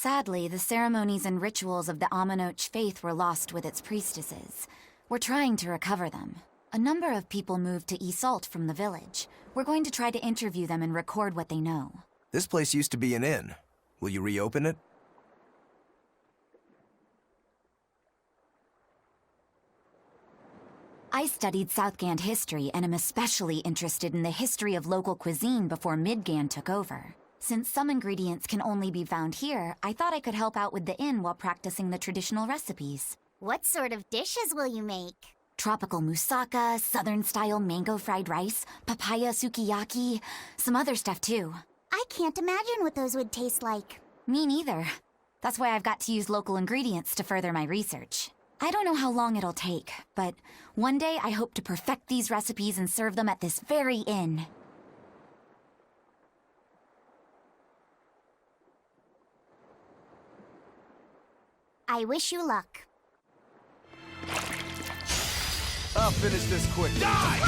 Sadly, the ceremonies and rituals of the Amanoch faith were lost with its priestesses. We're trying to recover them. A number of people moved to Iseult from the village. We're going to try to interview them and record what they know. This place used to be an inn. Will you reopen it? I studied Southgand history and am especially interested in the history of local cuisine before Midgand took over. Since some ingredients can only be found here, I thought I could help out with the inn while practicing the traditional recipes. What sort of dishes will you make? Tropical moussaka, southern-style mango fried rice, papaya sukiyaki, some other stuff too. I can't imagine what those would taste like. Me neither. That's why I've got to use local ingredients to further my research. I don't know how long it'll take, but one day I hope to perfect these recipes and serve them at this very inn. I wish you luck. I'll finish this quick. Die!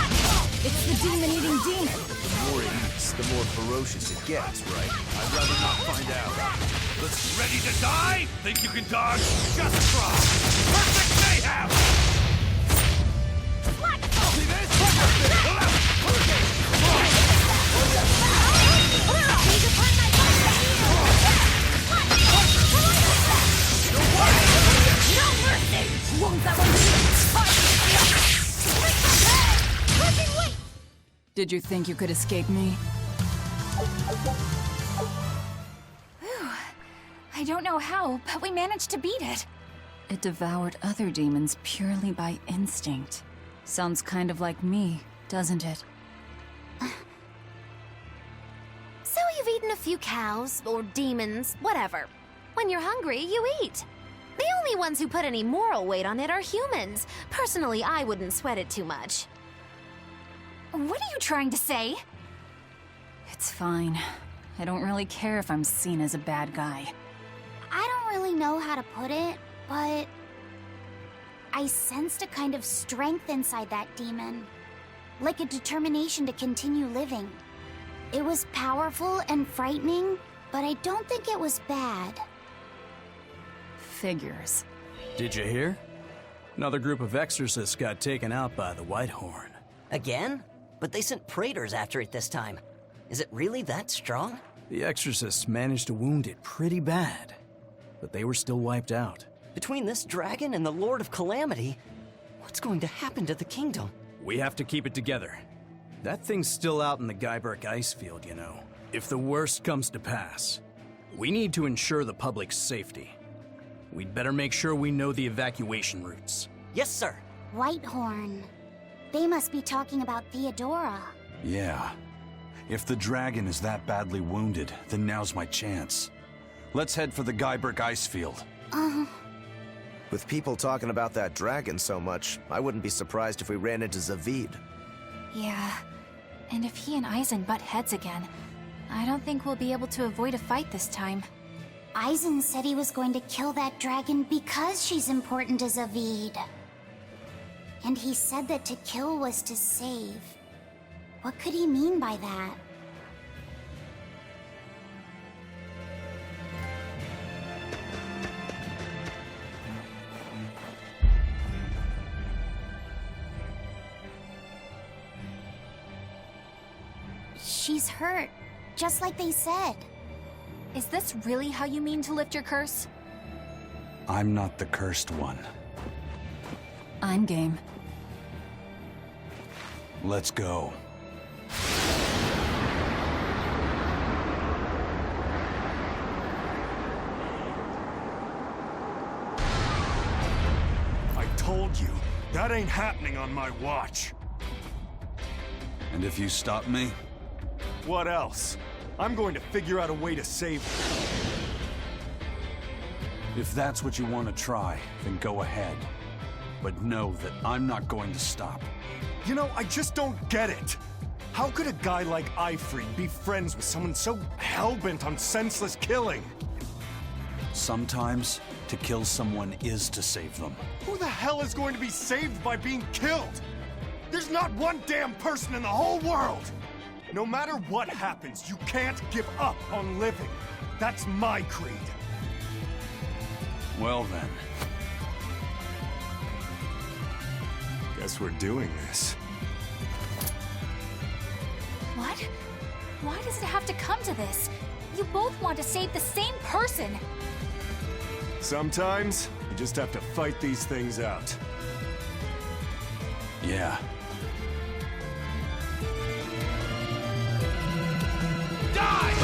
It's the demon-eating demon! The more it eats, the more ferocious it gets, right? I'd rather not find out. Let's ready to die? Think you can dodge? Just try! Perfect mayhem! See this? No mercy! Won't that one Did you think you could escape me? I don't know how, but we managed to beat it. It devoured other demons purely by instinct. Sounds kind of like me, doesn't it? So you've eaten a few cows, or demons, whatever. When you're hungry, you eat. The only ones who put any moral weight on it are humans. Personally, I wouldn't sweat it too much. What are you trying to say? It's fine. I don't really care if I'm seen as a bad guy. I don't really know how to put it, but I sensed a kind of strength inside that demon. Like a determination to continue living. It was powerful and frightening, but I don't think it was bad. Figures. Did you hear? Another group of exorcists got taken out by the Whitehorn. Again? But they sent praetors after it this time. Is it really that strong? The exorcists managed to wound it pretty bad, but they were still wiped out. Between this dragon and the Lord of Calamity, what's going to happen to the kingdom? We have to keep it together. That thing's still out in the Guyberg ice field, you know. If the worst comes to pass, we need to ensure the public's safety. We'd better make sure we know the evacuation routes. Yes, sir. Whitehorn. They must be talking about Theodora. Yeah. If the dragon is that badly wounded, then now's my chance. Let's head for the Guyberg ice field. With people talking about that dragon so much, I wouldn't be surprised if we ran into Zavid. Yeah, and if he and Eisen butt heads again, I don't think we'll be able to avoid a fight this time. Eisen said he was going to kill that dragon because she's important to Zavid. And he said that to kill was to save. What could he mean by that? She's hurt, just like they said. Is this really how you mean to lift your curse? I'm not the cursed one. I'm game. Let's go. I told you, that ain't happening on my watch. And if you stop me? What else? I'm going to figure out a way to save her. If that's what you want to try, then go ahead. But know that I'm not going to stop. You know, I just don't get it. How could a guy like Ifrid be friends with someone so hell-bent on senseless killing? Sometimes, to kill someone is to save them. Who the hell is going to be saved by being killed? There's not one damn person in the whole world! No matter what happens, you can't give up on living. That's my creed. Well then. Guess we're doing this. What? Why does it have to come to this? You both want to save the same person. Sometimes, you just have to fight these things out. Yeah. Die!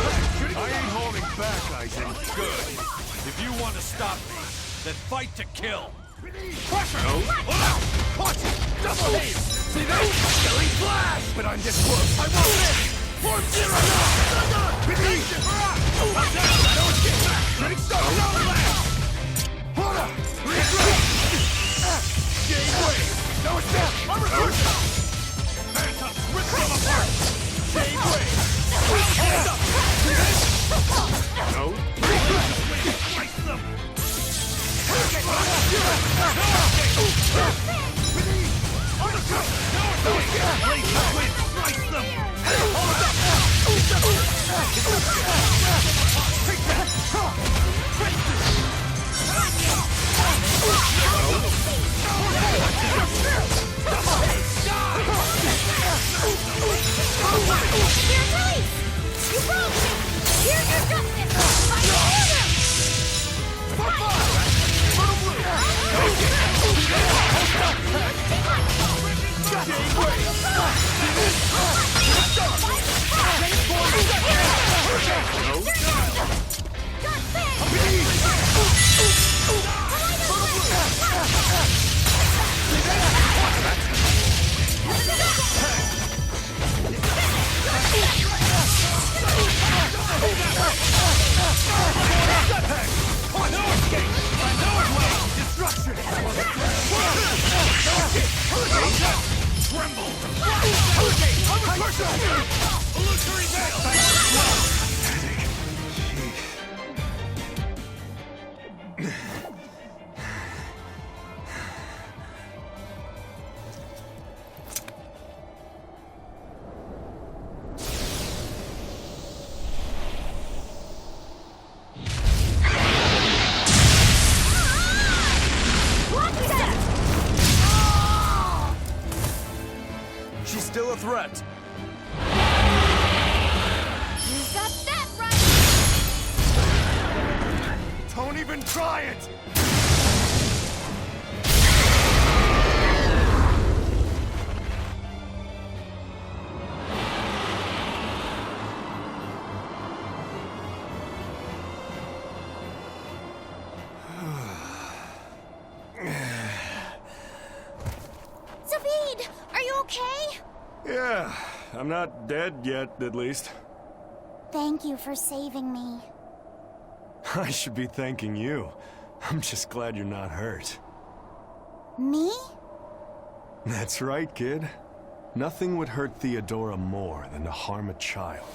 I ain't holding back, Isaac. Good. If you want to stop me, then fight to kill. Pressure! No. Punch! Double aim! See that? Killing flash! But I'm this close. I won't miss! Form zero! Thunder! Finish it! Don't get back! Ready, start! No last! Hold up! Game wave! No step! I'm recruiting! Phantoms! Rip them apart! Game wave! Hands up! No? Slice them! She's still a threat. You got that right! Don't even try it! Zavid, are you okay? Yeah, I'm not dead yet, at least. Thank you for saving me. I should be thanking you. I'm just glad you're not hurt. Me? That's right, kid. Nothing would hurt Theodora more than to harm a child.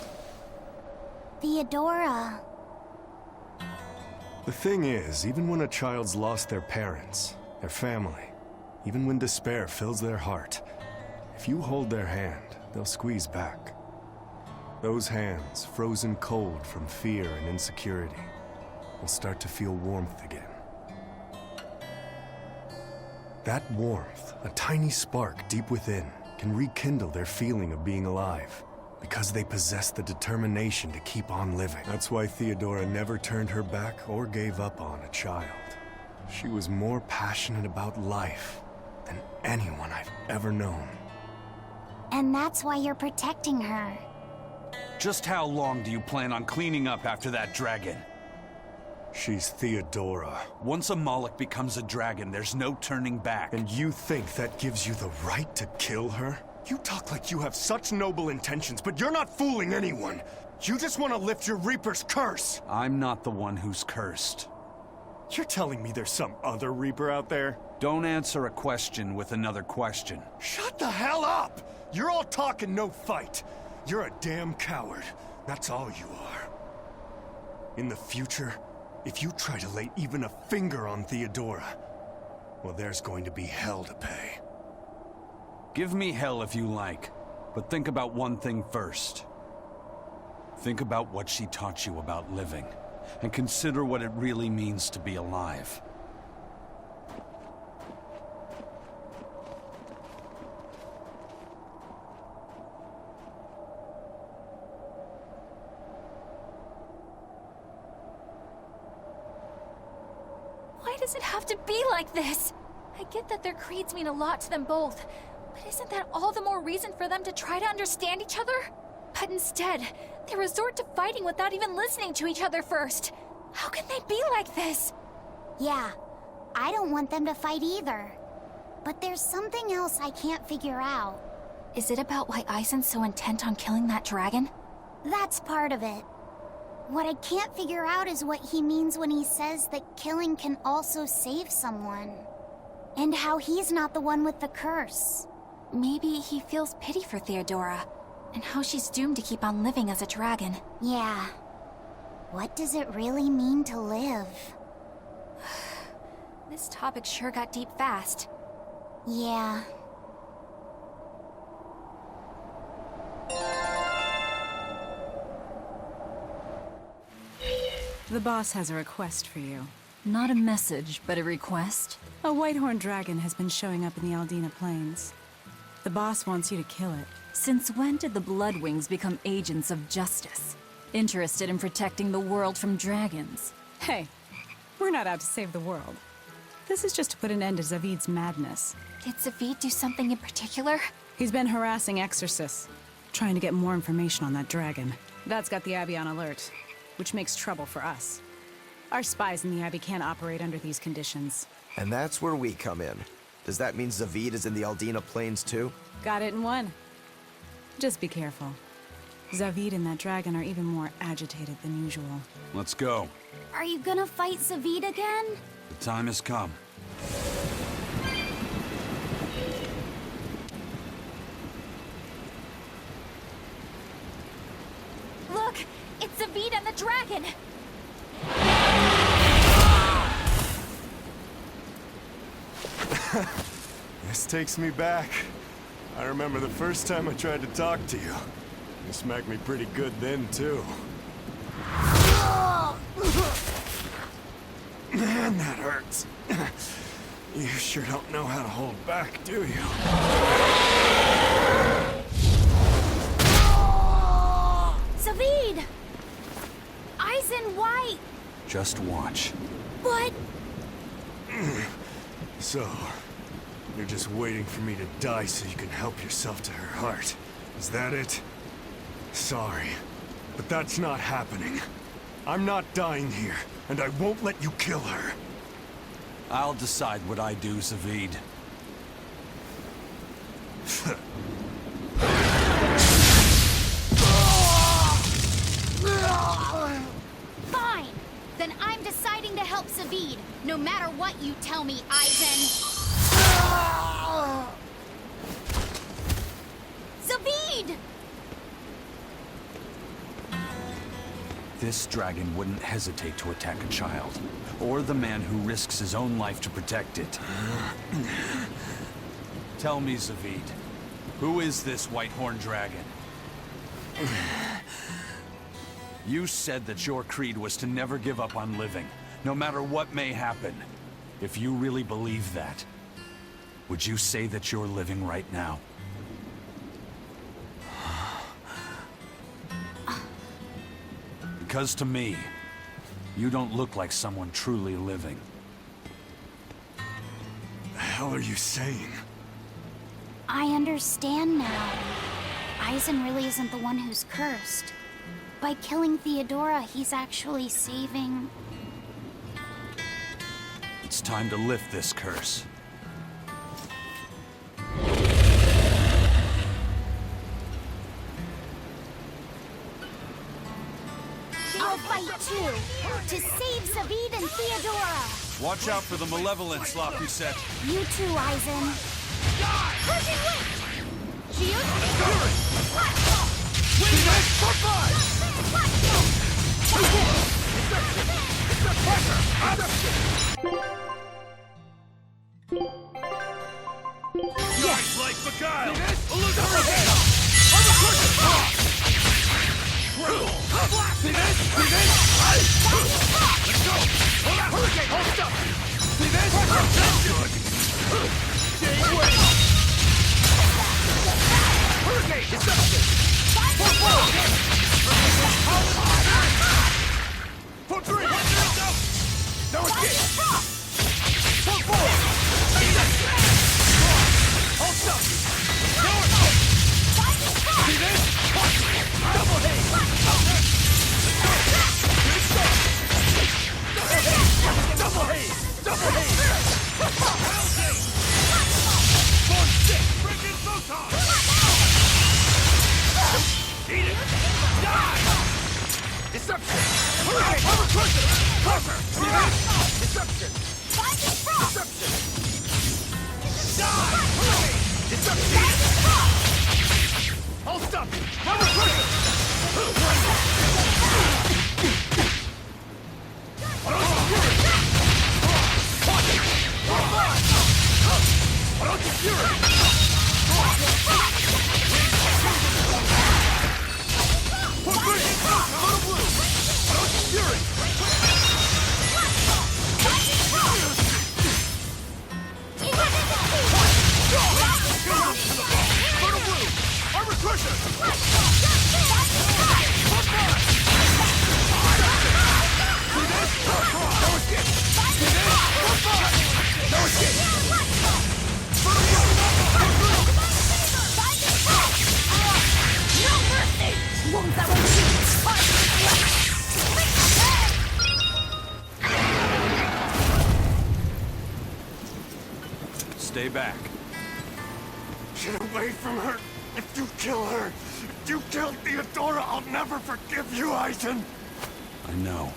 Theodora. The thing is, even when a child's lost their parents, their family, even when despair fills their heart, if you hold their hand, they'll squeeze back. Those hands, frozen cold from fear and insecurity, will start to feel warmth again. That warmth, a tiny spark deep within, can rekindle their feeling of being alive, because they possess the determination to keep on living. That's why Theodora never turned her back or gave up on a child. She was more passionate about life than anyone I've ever known. And that's why you're protecting her. Just how long do you plan on cleaning up after that dragon? She's Theodora. Once a Moloch becomes a dragon, there's no turning back. And you think that gives you the right to kill her? You talk like you have such noble intentions, but you're not fooling anyone. You just want to lift your Reaper's curse. I'm not the one who's cursed. You're telling me there's some other Reaper out there? Don't answer a question with another question. Shut the hell up! You're all talk and no fight. You're a damn coward. That's all you are. In the future, if you try to lay even a finger on Theodora, well, there's going to be hell to pay. Give me hell if you like, but think about one thing first. Think about what she taught you about living, and consider what it really means to be alive. does it have to be like this? I get that their creeds mean a lot to them both, but isn't that all the more reason for them to try to understand each other? But instead, they resort to fighting without even listening to each other first. How can they be like this? Yeah, I don't want them to fight either. But there's something else I can't figure out. Is it about why Aizen's so intent on killing that dragon? That's part of it. What I can't figure out is what he means when he says that killing can also save someone. And how he's not the one with the curse. Maybe he feels pity for Theodora, and how she's doomed to keep on living as a dragon. Yeah. What does it really mean to live? This topic sure got deep fast. Yeah. The boss has a request for you. Not a message, but a request. A whitehorn dragon has been showing up in the Aldina Plains. The boss wants you to kill it. Since when did the Bloodwings become agents of justice? Interested in protecting the world from dragons? Hey, we're not out to save the world. This is just to put an end to Zavid's madness. Did Zavid do something in particular? He's been harassing exorcists, trying to get more information on that dragon. That's got the Abbey on alert, which makes trouble for us. Our spies in the Abbey can't operate under these conditions. And that's where we come in. Does that mean Zavid is in the Aldina Plains too? Got it in one. Just be careful. Zavid and that dragon are even more agitated than usual. Let's go. Are you gonna fight Zavid again? The time has come. Look! It's Zavid and the dragon! This takes me back. I remember the first time I tried to talk to you. You smacked me pretty good then, too. Man, that hurts. You sure don't know how to hold back, do you? Zavid! Aizen, why? Just watch. What? So, you're just waiting for me to die so you can help yourself to her heart. Is that it? Sorry, but that's not happening. I'm not dying here, and I won't let you kill her. I'll decide what I do, Zavid. Fine! Then I'm deciding to help Zavid, no matter what you tell me, Aizen. Zavid! This dragon wouldn't hesitate to attack a child, or the man who risks his own life to protect it. Tell me, Zavid, who is this whitehorn dragon? You said that your creed was to never give up on living, no matter what may happen. If you really believe that, would you say that you're living right now? Because to me, you don't look like someone truly living. The hell are you saying? I understand now. Aizen really isn't the one who's cursed. By killing Theodora, he's actually saving... It's time to lift this curse. I'll fight too! To save Zavid and Theodora! Watch out for the malevolent, sloppy set. You too, Aizen. Crushing Witch! Shield! Yes! Like beguiled! See this? See this? Let's go! Hold on! Hurricane, hold up! See this? That's good! Stay away! Hurricane, deception! For three! No escape! Stay back. Get away from her! If you kill her, if you kill Theodora, I'll never forgive you, Aizen! I know.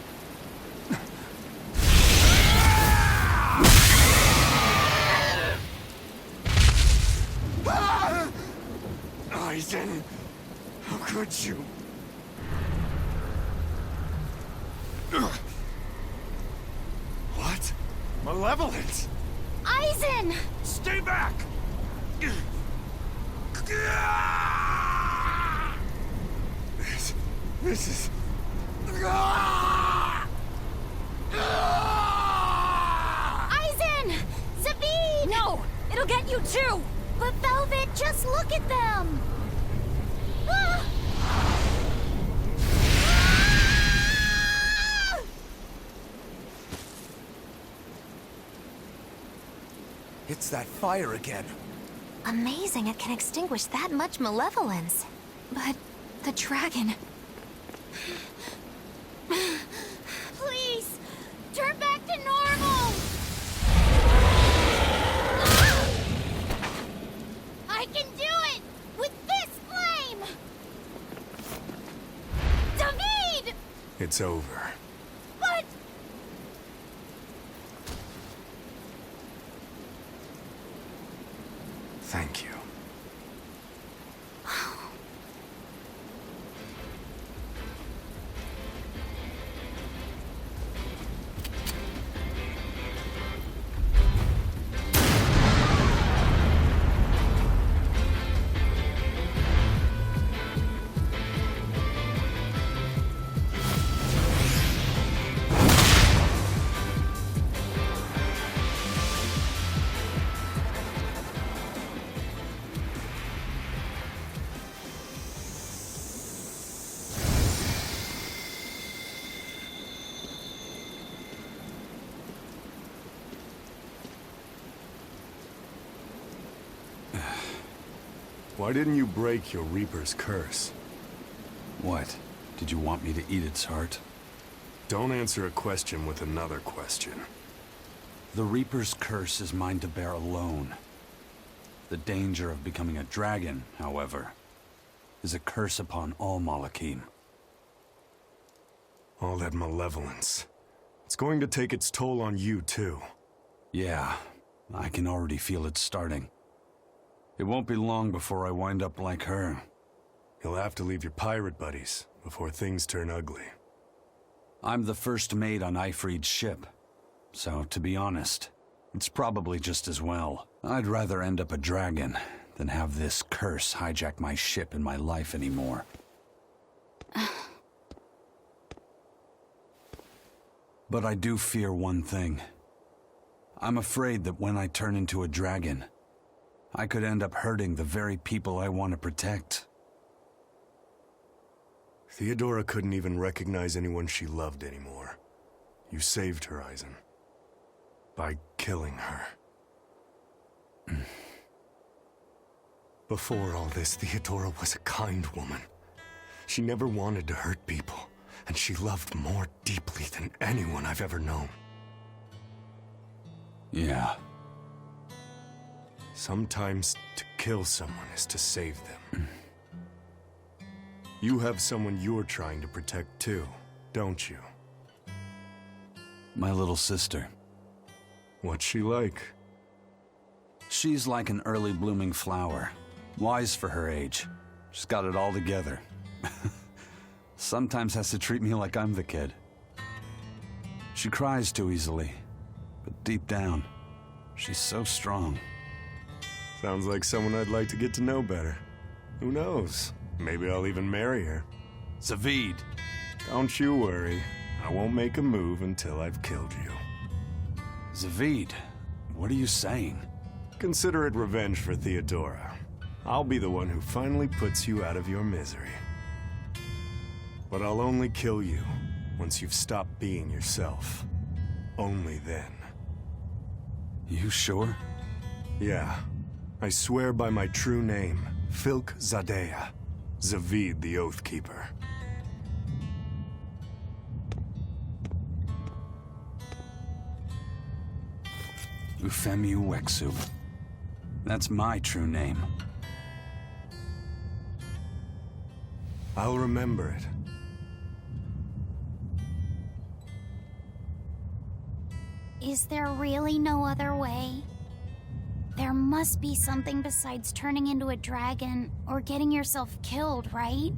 Aizen, how could you? What? Malevolence! Aizen! Stay back! This is... Aizen! Zavid! No! It'll get you too! But Velvet, just look at them! Ah! It's that fire again. Amazing it can extinguish that much malevolence. But the dragon... Please! Turn back to normal! I can do it! With this flame! David! It's over. But... Thank you. Why didn't you break your Reaper's curse? What? Did you want me to eat its heart? Don't answer a question with another question. The Reaper's curse is mine to bear alone. The danger of becoming a dragon, however, is a curse upon all Malachim. All that malevolence. It's going to take its toll on you, too. Yeah, I can already feel it starting. It won't be long before I wind up like her. You'll have to leave your pirate buddies before things turn ugly. I'm the first mate on Ifrid's ship. So, to be honest, it's probably just as well. I'd rather end up a dragon than have this curse hijack my ship and my life anymore. But I do fear one thing. I'm afraid that when I turn into a dragon, I could end up hurting the very people I want to protect. Theodora couldn't even recognize anyone she loved anymore. You saved her, Aizen. By killing her. Before all this, Theodora was a kind woman. She never wanted to hurt people, and she loved more deeply than anyone I've ever known. Yeah. Sometimes to kill someone is to save them. You have someone you're trying to protect too, don't you? My little sister. What's she like? She's like an early blooming flower. Wise for her age. She's got it all together. Sometimes has to treat me like I'm the kid. She cries too easily, but deep down, she's so strong. Sounds like someone I'd like to get to know better. Who knows? Maybe I'll even marry her. Zaveid! Don't you worry. I won't make a move until I've killed you. Zaveid, what are you saying? Consider it revenge for Theodora. I'll be the one who finally puts you out of your misery. But I'll only kill you once you've stopped being yourself. Only then. You sure? Yeah. I swear by my true name, Filk Zadea, Zaveid the Oathkeeper. Ufemu Wexu. That's my true name. I'll remember it. Is there really no other way? There must be something besides turning into a dragon or getting yourself killed, right?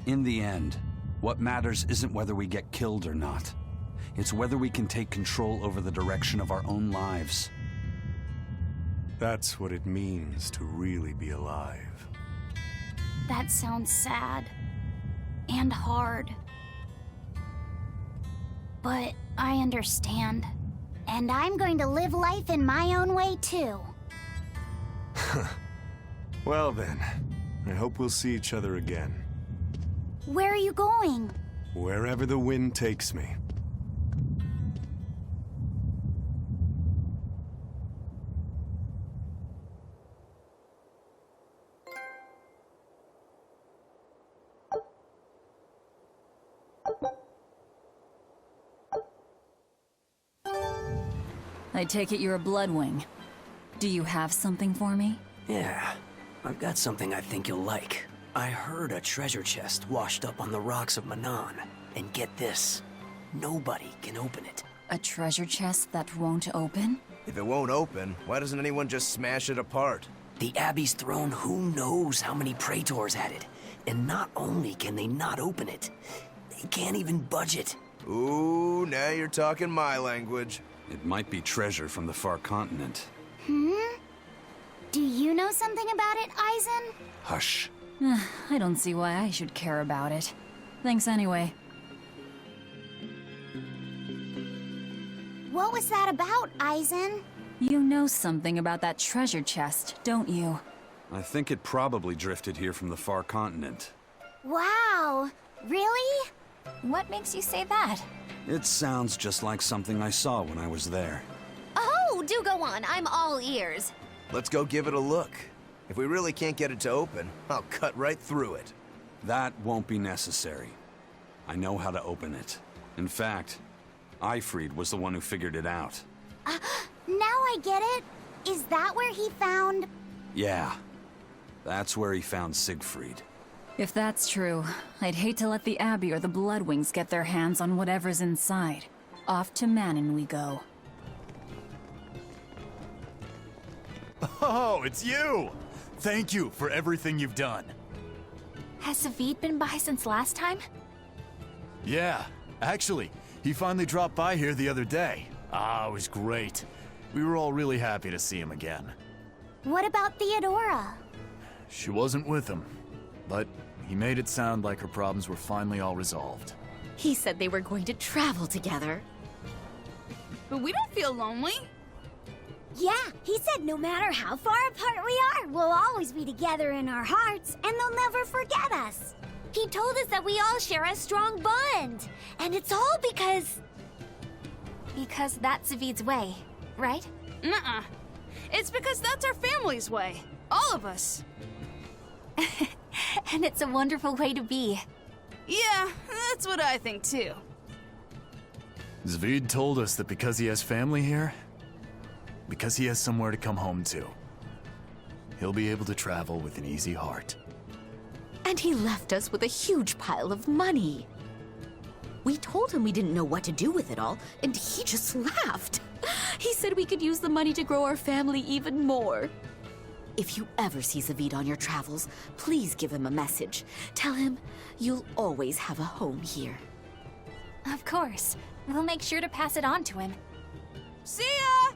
In the end, what matters isn't whether we get killed or not. It's whether we can take control over the direction of our own lives. That's what it means to really be alive. That sounds sad. And hard. But I understand. And I'm going to live life in my own way, too. Well then, I hope we'll see each other again. Where are you going? Wherever the wind takes me. I take it you're a Bloodwing. Do you have something for me? Yeah, I've got something I think you'll like. I heard a treasure chest washed up on the rocks of Manan. And get this, nobody can open it. A treasure chest that won't open? If it won't open, why doesn't anyone just smash it apart? The Abbey's throne, who knows how many praetors had it. And not only can they not open it, they can't even budge it. Ooh, now you're talking my language. It might be treasure from the far continent. Do you know something about it, Eisen? Hush. I don't see why I should care about it. Thanks anyway. What was that about, Eisen? You know something about that treasure chest, don't you? I think it probably drifted here from the far continent. Wow, really? What makes you say that? It sounds just like something I saw when I was there. Oh, do go on. I'm all ears. Let's go give it a look. If we really can't get it to open, I'll cut right through it. That won't be necessary. I know how to open it. In fact, Eifried was the one who figured it out. Now I get it. Is that where he found... Yeah. That's where he found Siegfried. If that's true, I'd hate to let the Abbey or the Bloodwings get their hands on whatever's inside. Off to Manon we go. Oh, it's you! Thank you for everything you've done. Has Zaveid been by since last time? Yeah, actually, he finally dropped by here the other day. Ah, it was great. We were all really happy to see him again. What about Theodora? She wasn't with him, but he made it sound like her problems were finally all resolved. He said they were going to travel together. But we don't feel lonely. Yeah, he said no matter how far apart we are, we'll always be together in our hearts, and they'll never forget us. He told us that we all share a strong bond, and it's all because... Because that's Zaveid's way, right? Nuh-uh. It's because that's our family's way. All of us. And it's a wonderful way to be. Yeah, that's what I think too. Zaveid told us that because he has family here, because he has somewhere to come home to, he'll be able to travel with an easy heart. And he left us with a huge pile of money. We told him we didn't know what to do with it all, and he just laughed. He said we could use the money to grow our family even more. If you ever see Zavid on your travels, please give him a message. Tell him you'll always have a home here. Of course. We'll make sure to pass it on to him. See ya!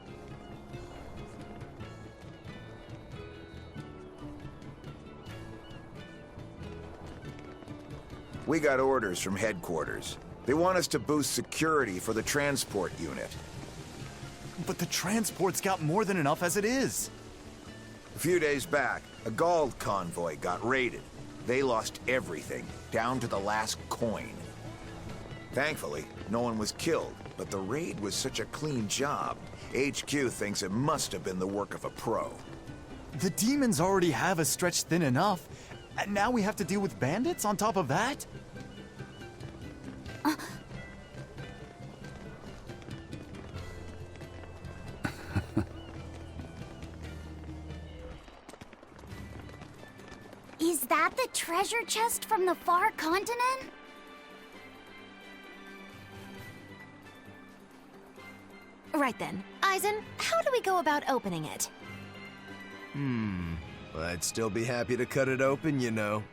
We got orders from headquarters. They want us to boost security for the transport unit. But the transport's got more than enough as it is. A few days back, a Gald convoy got raided. They lost everything, down to the last coin. Thankfully, no one was killed, but the raid was such a clean job. HQ thinks it must have been the work of a pro. The demons already have us stretched thin enough, and now we have to deal with bandits on top of that? Is that the treasure chest from the far continent? Right then. Eisen, how do we go about opening it? I'd still be happy to cut it open, you know.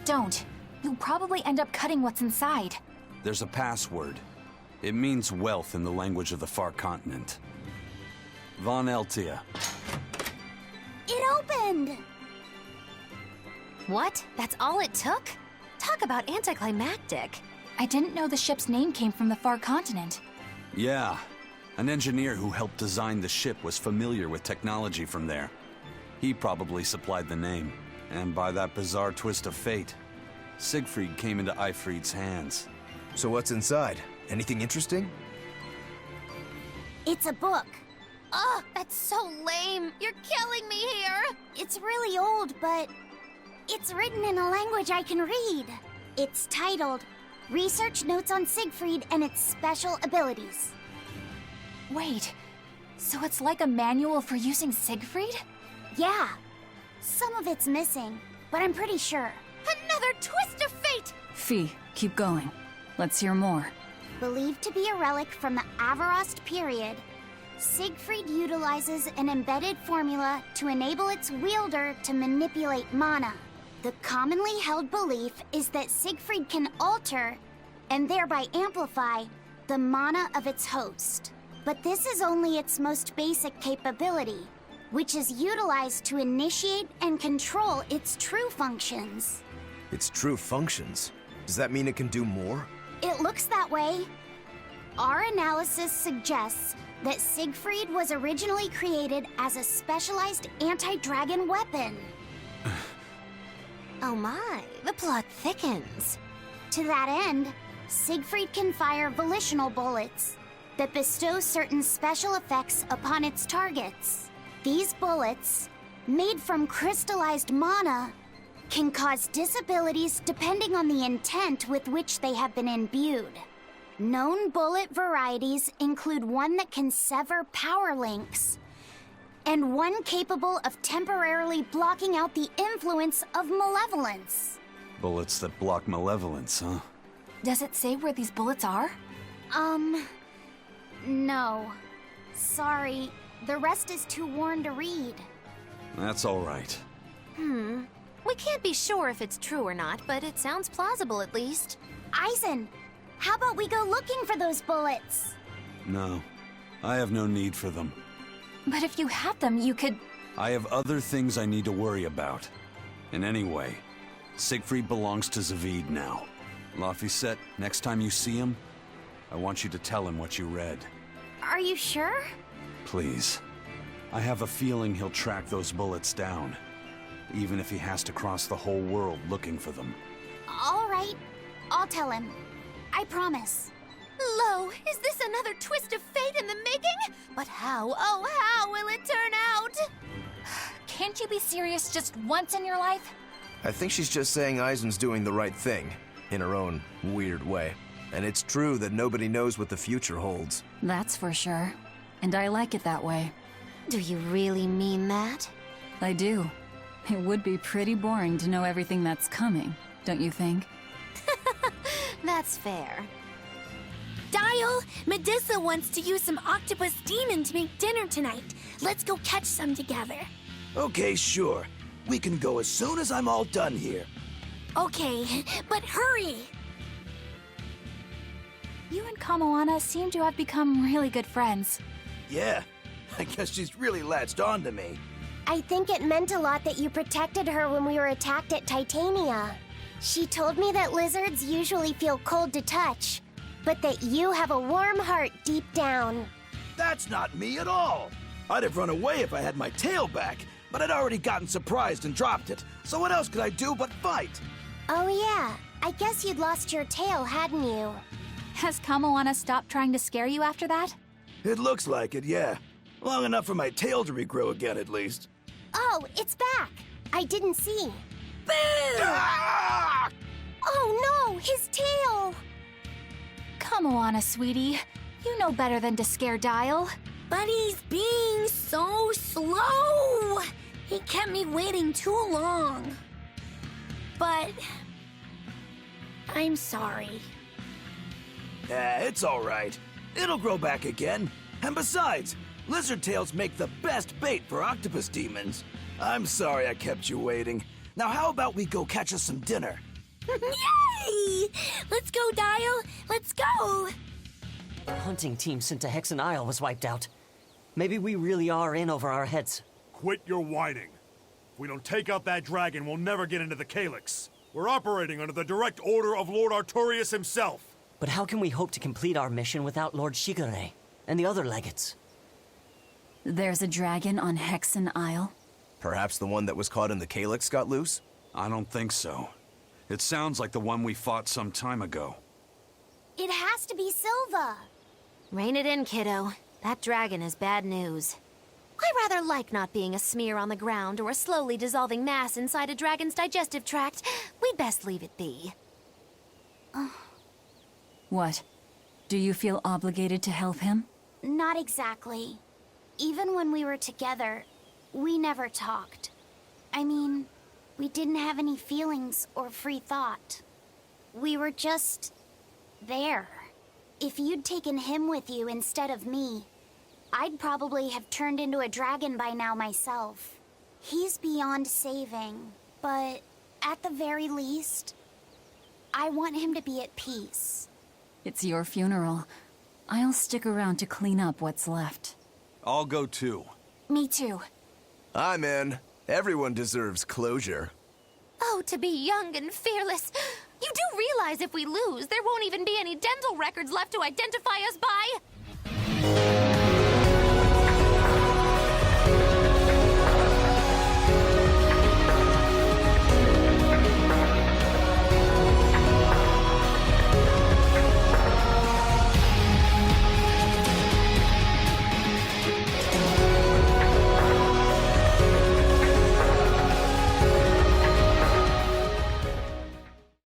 Don't. You'll probably end up cutting what's inside. There's a password. It means wealth in the language of the far continent. Von Eltia. It opened! What? That's all it took? Talk about anticlimactic. I didn't know the ship's name came from the far continent. Yeah. An engineer who helped design the ship was familiar with technology from there. He probably supplied the name. And by that bizarre twist of fate, Siegfried came into Eifried's hands. So what's inside? Anything interesting? It's a book. Ugh, that's so lame. You're killing me here. It's really old, but it's written in a language I can read. It's titled Research Notes on Siegfried and Its Special Abilities. Wait, so it's like a manual for using Siegfried? Yeah. Some of it's missing, but I'm pretty sure. Another twist of fate! Fee, keep going. Let's hear more. Believed to be a relic from the Avarost period, Siegfried utilizes an embedded formula to enable its wielder to manipulate mana. The commonly held belief is that Siegfried can alter, and thereby amplify, the mana of its host. But this is only its most basic capability, which is utilized to initiate and control its true functions. Its true functions? Does that mean it can do more? It looks that way. Our analysis suggests that Siegfried was originally created as a specialized anti-dragon weapon. Oh my, the plot thickens. To that end, Siegfried can fire volitional bullets that bestow certain special effects upon its targets. These bullets, made from crystallized mana, can cause disabilities depending on the intent with which they have been imbued. Known bullet varieties include one that can sever power links, and one capable of temporarily blocking out the influence of malevolence. Bullets that block malevolence, huh? Does it say where these bullets are? No. Sorry, the rest is too worn to read. That's all right. We can't be sure if it's true or not, but it sounds plausible at least. Eisen, how about we go looking for those bullets? No, I have no need for them. But if you had them, you could... I have other things I need to worry about. And anyway, Siegfried belongs to Zavid now. Laphicet, next time you see him, I want you to tell him what you read. Are you sure? Please. I have a feeling he'll track those bullets down, even if he has to cross the whole world looking for them. All right, I'll tell him. I promise. Lo, is this another twist of fate in the making? But how, oh how will it turn out? Can't you be serious just once in your life? I think she's just saying Eisen's doing the right thing, in her own weird way. And it's true that nobody knows what the future holds. That's for sure. And I like it that way. Do you really mean that? I do. It would be pretty boring to know everything that's coming, don't you think? That's fair. Dial, Medusa wants to use some octopus demon to make dinner tonight. Let's go catch some together. Okay, sure. We can go as soon as I'm all done here. Okay, but hurry! You and Kamoana seem to have become really good friends. Yeah, I guess she's really latched on to me. I think it meant a lot that you protected her when we were attacked at Titania. She told me that lizards usually feel cold to touch, but that you have a warm heart deep down. That's not me at all. I'd have run away if I had my tail back, but I'd already gotten surprised and dropped it. So what else could I do but fight? Oh yeah, I guess you'd lost your tail, hadn't you? Has Kamoana stopped trying to scare you after that? It looks like it, yeah. Long enough for my tail to regrow again, at least. Oh, it's back! I didn't see. Boo! Ah! Oh no, his tail! Kamoana, sweetie. You know better than to scare Dial. But he's being so slow! He kept me waiting too long. But... I'm sorry. It's all right. It'll grow back again. And besides, lizard tails make the best bait for octopus demons. I'm sorry I kept you waiting. Now how about we go catch us some dinner? Yay! Let's go, Dial! Let's go! The hunting team sent to Hexen Isle was wiped out. Maybe we really are in over our heads. Quit your whining. If we don't take out that dragon, we'll never get into the Calyx. We're operating under the direct order of Lord Artorius himself. But how can we hope to complete our mission without Lord Shigure and the other legates? There's a dragon on Hexen Isle? Perhaps the one that was caught in the Calyx got loose? I don't think so. It sounds like the one we fought some time ago. It has to be Silva. Rein it in, kiddo. That dragon is bad news. I rather like not being a smear on the ground or a slowly dissolving mass inside a dragon's digestive tract. We'd best leave it be. What? Do you feel obligated to help him? Not exactly. Even when we were together, we never talked. I mean, we didn't have any feelings or free thought. We were just... there. If you'd taken him with you instead of me, I'd probably have turned into a dragon by now myself. He's beyond saving, but at the very least, I want him to be at peace. It's your funeral. I'll stick around to clean up what's left. I'll go too. Me too. I'm in. Everyone deserves closure. Oh, to be young and fearless. You do realize if we lose, there won't even be any dental records left to identify us by?